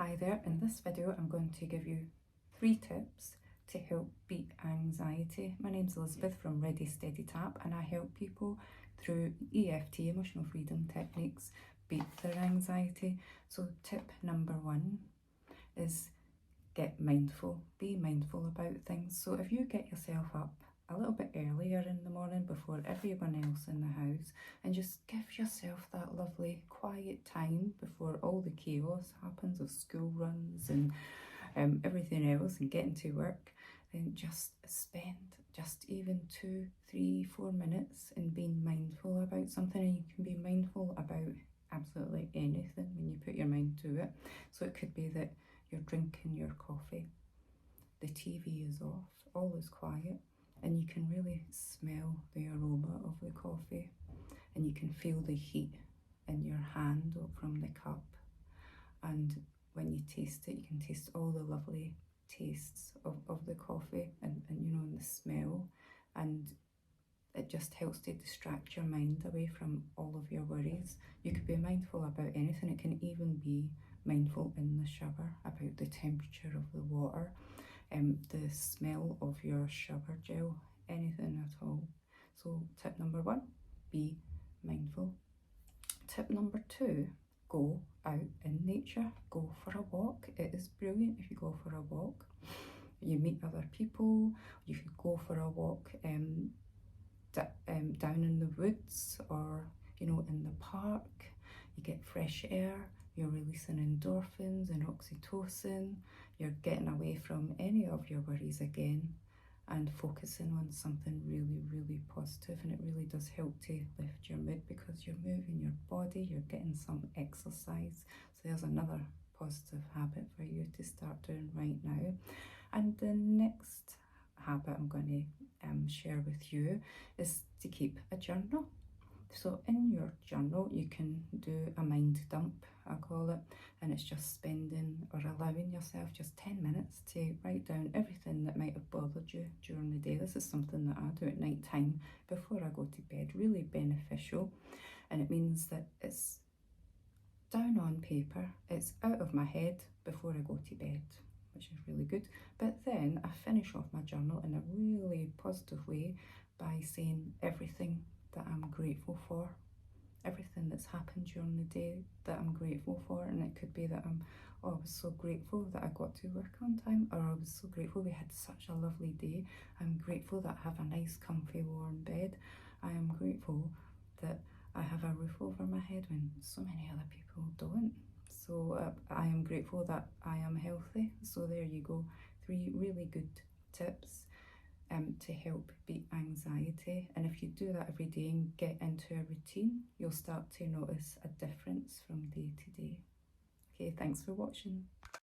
Hi there, in this video I'm going to give you 3 tips to help beat anxiety. My name's Elizabeth from Ready Steady Tap and I help people through EFT, emotional freedom techniques, beat their anxiety. So tip number 1 is get mindful, be mindful about things. So if you get yourself up a little bit earlier in the morning before everyone else in the house and just give yourself that lovely quiet time before all the chaos happens of school runs and everything else and getting to work, then just spend just even 2, 3, 4 minutes in being mindful about something. And you can be mindful about absolutely anything when you put your mind to it. So it could be that you're drinking your coffee, the TV is off, all is quiet, and you can really smell the aroma of the coffee and you can feel the heat in your hand from the cup. And when you taste it, you can taste all the lovely tastes of the coffee and the smell, and it just helps to distract your mind away from all of your worries. You could be mindful about anything. It can even be mindful in the shower about the temperature of the water, the smell of your shower gel, anything at all. So tip number 1, be mindful. Tip number 2, go out in nature, go for a walk. It is brilliant if you go for a walk. You meet other people, you could go for a walk down in the woods or in the park. You get fresh air, you're releasing endorphins and oxytocin, you're getting away from any of your worries again and focusing on something really, really positive. And it really does help to lift your mood because you're moving your body, you're getting some exercise. So there's another positive habit for you to start doing right now. And the next habit I'm going to share with you is to keep a journal. So in your journal you can do a mind dump, I call it, and it's just spending or allowing yourself just 10 minutes to write down everything that might have bothered you during the day. This is something that I do at night time before I go to bed, really beneficial, and it means that it's down on paper, it's out of my head before I go to bed, which is really good. But then I finish off my journal in a really positive way by saying everything that I'm grateful for, everything that's happened during the day that I'm grateful for. And it could be that I was so grateful that I got to work on time, or I was so grateful we had such a lovely day. I'm grateful that I have a nice comfy warm bed. I am grateful that I have a roof over my head when so many other people don't. So I am grateful that I am healthy. So there you go, 3 really good tips to help beat anxiety. And if you do that every day and get into a routine, you'll start to notice a difference from day to day. Okay, thanks for watching.